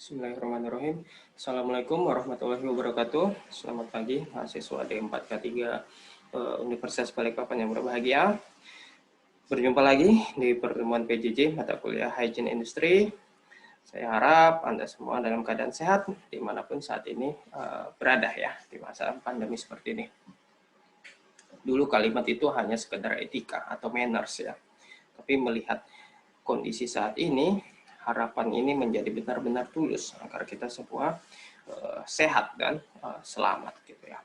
Bismillahirrahmanirrahim. Assalamualaikum warahmatullahi wabarakatuh. Selamat pagi mahasiswa D4K3 Universitas Balikpapan yang berbahagia. Berjumpa lagi di pertemuan PJJ mata kuliah Hygiene Industry. Saya harap Anda semua dalam keadaan sehat dimanapun saat ini berada ya di masa pandemi seperti ini. Dulu kalimat itu hanya sekedar etika atau manners ya. Tapi melihat kondisi saat ini, harapan ini menjadi benar-benar tulus agar kita semua sehat dan selamat gitu ya.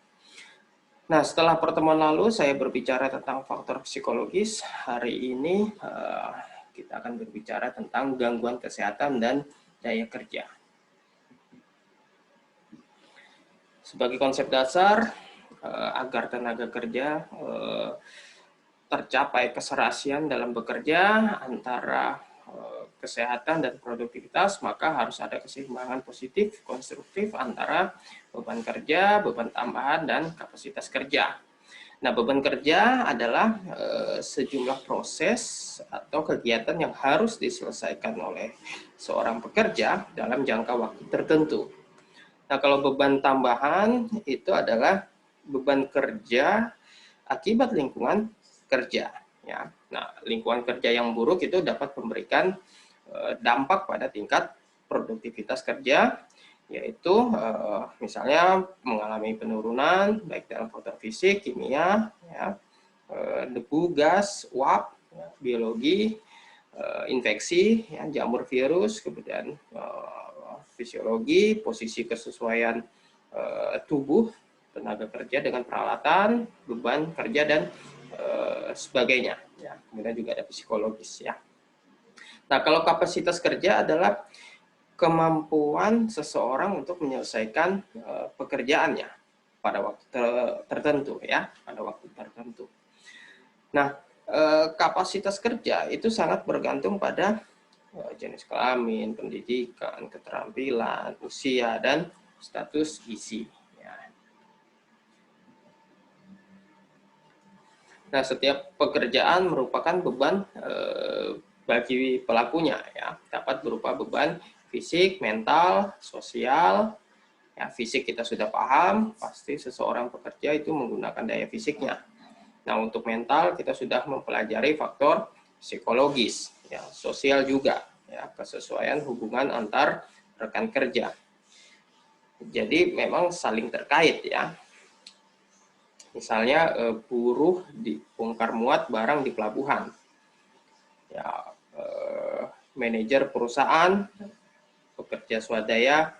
Nah, setelah pertemuan lalu saya berbicara tentang faktor psikologis. Hari ini kita akan berbicara tentang gangguan kesehatan dan daya kerja. Sebagai konsep dasar, agar tenaga kerja tercapai keserasian dalam bekerja antara kesehatan dan produktivitas, maka harus ada keseimbangan positif, konstruktif antara beban kerja, beban tambahan, dan kapasitas kerja. Nah, beban kerja adalah sejumlah proses atau kegiatan yang harus diselesaikan oleh seorang pekerja dalam jangka waktu tertentu. Nah, kalau beban tambahan itu adalah beban kerja akibat lingkungan kerja. Ya. Nah, lingkungan kerja yang buruk itu dapat memberikan dampak pada tingkat produktivitas kerja, yaitu misalnya mengalami penurunan baik dalam faktor fisik, kimia, ya, debu, gas, uap, ya, biologi, infeksi, ya, jamur virus, kemudian fisiologi, posisi kesesuaian tubuh tenaga kerja dengan peralatan, beban kerja, dan sebagainya. Ya, kemudian juga ada psikologis ya. Nah, kalau kapasitas kerja adalah kemampuan seseorang untuk menyelesaikan pekerjaannya pada waktu tertentu ya, pada waktu tertentu. Nah, kapasitas kerja itu sangat bergantung pada jenis kelamin, pendidikan, keterampilan, usia, dan status gizi. Nah, setiap pekerjaan merupakan beban bagi pelakunya ya, dapat berupa beban fisik, mental, sosial. Ya, fisik kita sudah paham, pasti seseorang pekerja itu menggunakan daya fisiknya. Nah, untuk mental kita sudah mempelajari faktor psikologis, ya, sosial juga, ya, kesesuaian hubungan antar rekan kerja. Jadi memang saling terkait ya. Misalnya buruh dibongkar muat barang di pelabuhan. Ya, manajer perusahaan, pekerja swadaya,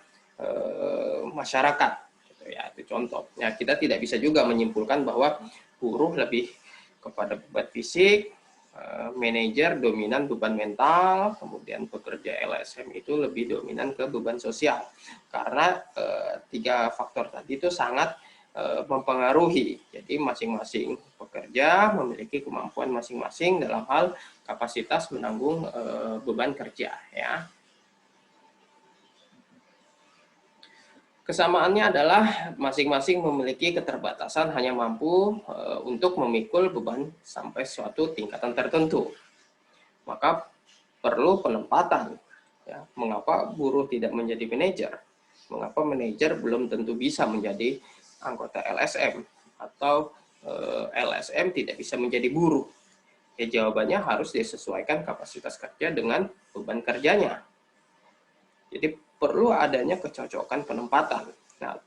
masyarakat, gitu ya, itu contoh. Ya, kita tidak bisa juga menyimpulkan bahwa buruh lebih kepada beban fisik, manajer dominan beban mental, kemudian pekerja LSM itu lebih dominan ke beban sosial. Karena tiga faktor tadi itu sangat mempengaruhi. Jadi masing-masing pekerja memiliki kemampuan masing-masing dalam hal kapasitas menanggung beban kerja ya. Kesamaannya adalah masing-masing memiliki keterbatasan hanya mampu untuk memikul beban sampai suatu tingkatan tertentu. Maka perlu penempatan. Ya, mengapa buruh tidak menjadi manajer? Mengapa manajer belum tentu bisa menjadi anggota LSM atau LSM tidak bisa menjadi buruh? Ya, jawabannya harus disesuaikan kapasitas kerja dengan beban kerjanya. Jadi perlu adanya kecocokan penempatan. Nah,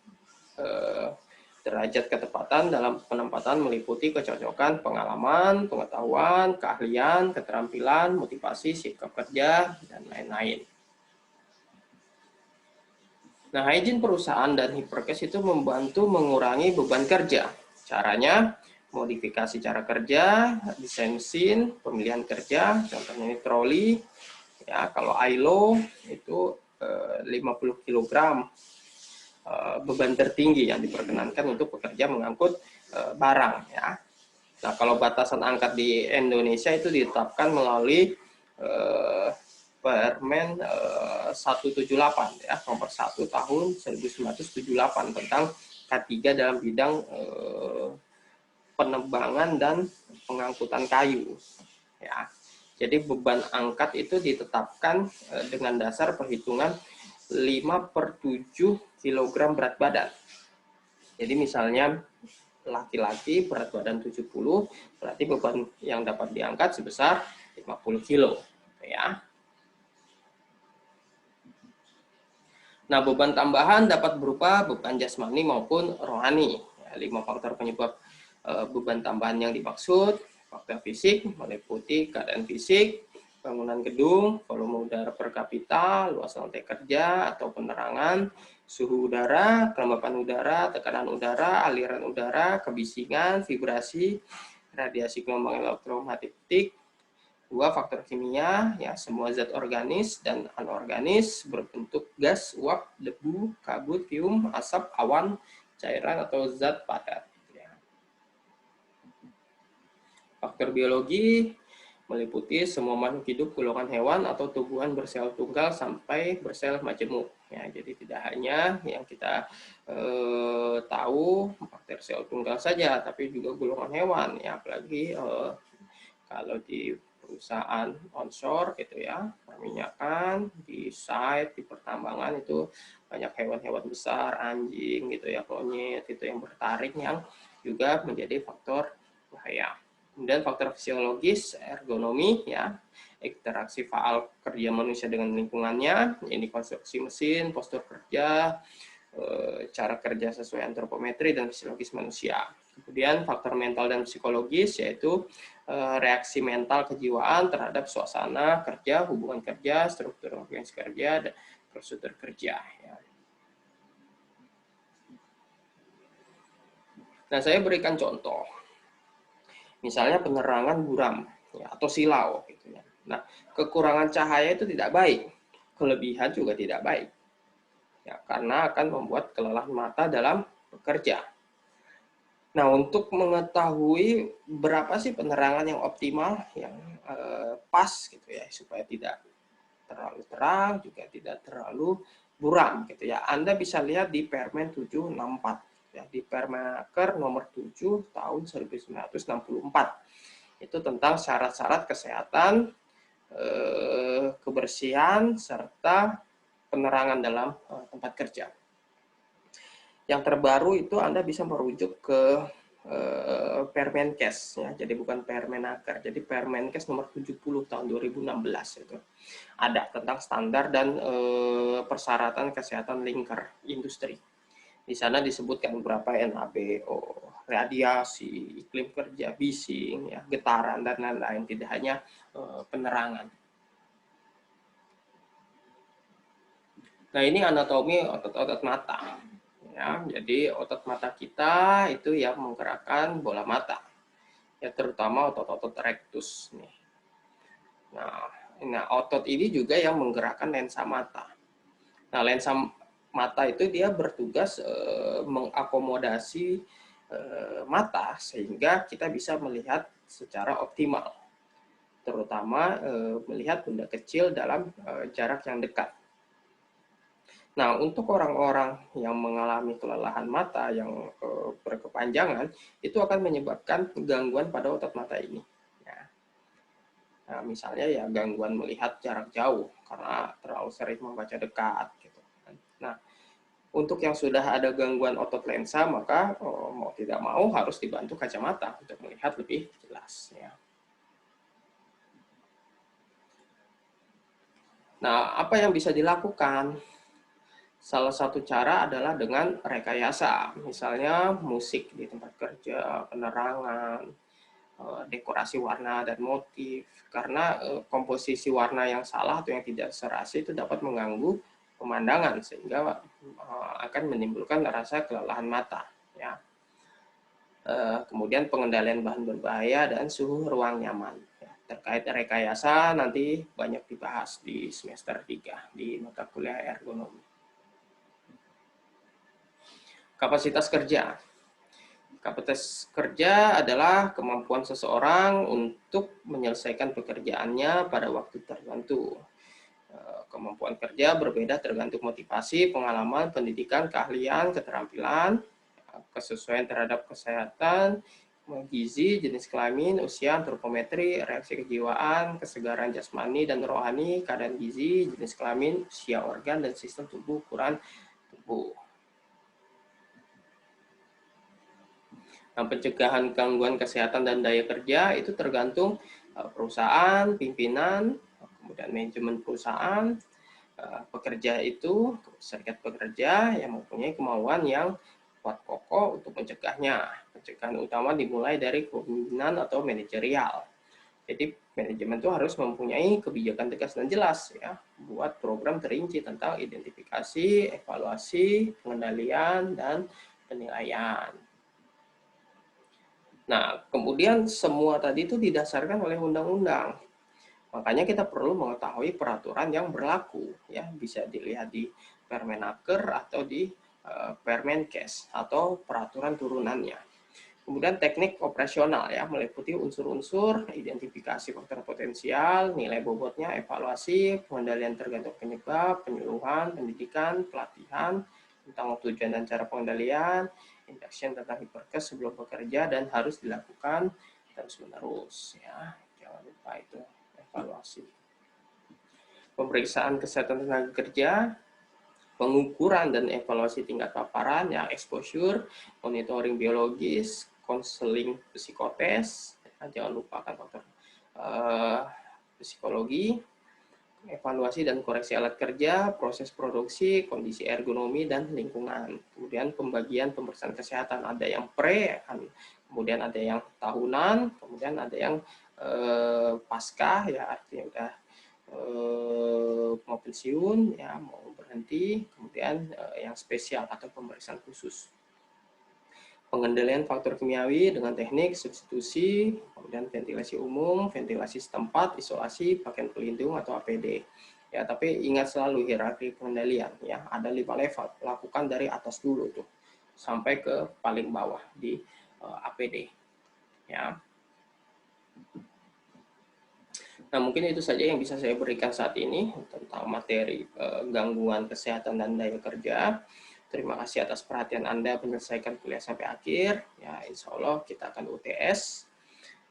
derajat ketepatan dalam penempatan meliputi kecocokan pengalaman, pengetahuan, keahlian, keterampilan, motivasi, sikap kerja, dan lain-lain. Nah, hygiene perusahaan dan Hiperkes itu membantu mengurangi beban kerja. Caranya, modifikasi cara kerja, desain mesin, pemilihan kerja, contohnya ini troli. Ya, kalau ILO itu 50 kg beban tertinggi yang diperkenankan untuk pekerja mengangkut barang. Ya. Nah, kalau batasan angkat di Indonesia itu ditetapkan melalui Permen 178 ya, nomor 1 tahun 1978 tentang K3 dalam bidang penebangan dan pengangkutan kayu ya. Jadi beban angkat itu ditetapkan dengan dasar perhitungan 5/7 kilogram berat badan. Jadi misalnya laki-laki berat badan 70, berarti beban yang dapat diangkat sebesar 50 kilo. Ya. Nah, beban tambahan dapat berupa beban jasmani maupun rohani. 5 faktor penyebab beban tambahan yang dimaksud. Faktor fisik meliputi keadaan fisik, bangunan gedung, volume udara per kapita, luas lantai kerja atau penerangan, suhu udara, kelembapan udara, tekanan udara, aliran udara, kebisingan, vibrasi, radiasi gelombang elektromagnetik. 2 faktor kimia, ya semua zat organis dan anorganis berbentuk gas, uap, debu, kabut, fium, asap, awan, cairan atau zat padat. Faktor biologi meliputi semua makhluk hidup, golongan hewan atau tumbuhan bersel tunggal sampai bersel majemuk. Ya, jadi tidak hanya yang kita tahu faktor sel tunggal saja, tapi juga golongan hewan. Ya, apalagi kalau di perusahaan onshore gitu ya, perminyakan, di site, di pertambangan itu banyak hewan-hewan besar, anjing gitu ya, monyet itu yang bertaring yang juga menjadi faktor bahaya. Kemudian faktor fisiologis, ergonomi ya, interaksi faal kerja manusia dengan lingkungannya, ini konstruksi mesin, postur kerja, cara kerja sesuai antropometri dan fisiologis manusia. Kemudian faktor mental dan psikologis yaitu reaksi mental kejiwaan terhadap suasana kerja, hubungan kerja, struktur organisasi kerja, dan prosedur kerja. Ya. Nah, saya berikan contoh. Misalnya penerangan buram ya, atau silau. Gitu ya. Nah, kekurangan cahaya itu tidak baik, kelebihan juga tidak baik. Ya, karena akan membuat kelelahan mata dalam bekerja. Nah, untuk mengetahui berapa sih penerangan yang optimal, yang pas gitu ya, supaya tidak terlalu terang, juga tidak terlalu buram gitu ya. Anda bisa lihat di Permen 764 ya, di Permenaker nomor 7 tahun 1964. Itu tentang syarat-syarat kesehatan, kebersihan serta penerangan dalam tempat kerja. Yang terbaru itu Anda bisa merujuk ke Permenkes ya, jadi bukan Permenaker, jadi Permenkes nomor 70 tahun 2016 itu ada tentang standar dan persyaratan kesehatan lingkar industri. Di sana disebutkan berapa NABO, radiasi, iklim kerja, bising, ya, getaran dan lain-lain, tidak hanya penerangan. Nah, ini anatomi otot-otot mata. Ya, jadi otot mata kita itu yang menggerakkan bola mata, ya terutama otot-otot rectus nih. Nah, otot ini juga yang menggerakkan lensa mata. Nah, lensa mata itu dia bertugas mengakomodasi mata sehingga kita bisa melihat secara optimal, terutama melihat benda kecil dalam jarak yang dekat. Nah, untuk orang-orang yang mengalami kelelahan mata yang berkepanjangan, itu akan menyebabkan gangguan pada otot mata ini. Ya. Nah, misalnya ya gangguan melihat jarak jauh karena terlalu sering membaca dekat. Gitu. Nah, untuk yang sudah ada gangguan otot lensa, maka mau tidak mau harus dibantu kacamata untuk melihat lebih jelas. Ya. Nah, apa yang bisa dilakukan? Salah satu cara adalah dengan rekayasa, misalnya musik di tempat kerja, penerangan, dekorasi warna dan motif. Karena komposisi warna yang salah atau yang tidak serasi itu dapat mengganggu pemandangan sehingga akan menimbulkan rasa kelelahan mata. Ya. Kemudian pengendalian bahan berbahaya dan suhu ruang nyaman. Terkait rekayasa nanti banyak dibahas di semester 3 di mata kuliah ergonomi. Kapasitas kerja. Kapasitas kerja adalah kemampuan seseorang untuk menyelesaikan pekerjaannya pada waktu tertentu. Kemampuan kerja berbeda tergantung motivasi, pengalaman, pendidikan, keahlian, keterampilan, kesesuaian terhadap kesehatan, gizi, jenis kelamin, usia, antropometri, reaksi kejiwaan, kesegaran jasmani dan rohani, keadaan gizi, jenis kelamin, usia organ, dan sistem tubuh, ukuran tubuh. Nah, pencegahan gangguan kesehatan dan daya kerja itu tergantung perusahaan, pimpinan, kemudian manajemen perusahaan, pekerja itu, serikat pekerja yang mempunyai kemauan yang kuat kokoh untuk mencegahnya. Pencegahan utama dimulai dari kepemimpinan atau manajerial. Jadi manajemen itu harus mempunyai kebijakan tegas dan jelas ya, buat program terinci tentang identifikasi, evaluasi, pengendalian, dan penilaian. Nah, kemudian semua tadi itu didasarkan oleh undang-undang. Makanya kita perlu mengetahui peraturan yang berlaku ya, bisa dilihat di Permenaker atau di Permenkes atau peraturan turunannya. Kemudian teknik operasional ya, meliputi unsur-unsur, identifikasi faktor potensial, nilai bobotnya, evaluasi, pengendalian tergantung penyebab, penyuluhan, pendidikan, pelatihan, tentang tujuan dan cara pengendalian, induction tentang hiperkes sebelum bekerja, dan harus dilakukan terus-menerus ya. Jangan lupa itu evaluasi. Pemeriksaan kesehatan tenaga kerja, pengukuran dan evaluasi tingkat paparan, ya, exposure, monitoring biologis, konseling psikotes, jangan lupakan faktor psikologi, evaluasi dan koreksi alat kerja, proses produksi, kondisi ergonomi dan lingkungan. Kemudian pembagian pemeriksaan kesehatan, ada yang pre, kemudian ada yang tahunan, kemudian ada yang pasca, ya artinya udah mau pensiun, ya mau berhenti, kemudian yang spesial atau pemeriksaan khusus. Pengendalian faktor kimiawi dengan teknik substitusi, kemudian ventilasi umum, ventilasi setempat, isolasi, pakaian pelindung atau APD. Ya, tapi ingat selalu hierarki pengendalian ya, ada 5 level. Lakukan dari atas dulu tuh sampai ke paling bawah di APD. Ya. Nah, mungkin itu saja yang bisa saya berikan saat ini tentang materi gangguan kesehatan dan daya kerja. Terima kasih atas perhatian Anda menyelesaikan kuliah sampai akhir. Ya, insya Allah kita akan UTS.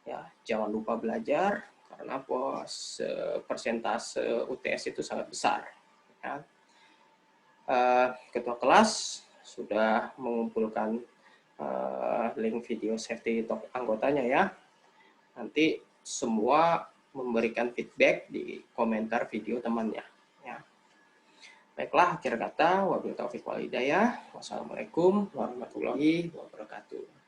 Ya, jangan lupa belajar karena persentase UTS itu sangat besar. Ya. Ketua kelas sudah mengumpulkan link video safety talk anggotanya ya. Nanti semua memberikan feedback di komentar video temannya. Ya. Baiklah, akhir kata, wabillahi taufiq wal hidayah. Wassalamualaikum warahmatullahi wabarakatuh.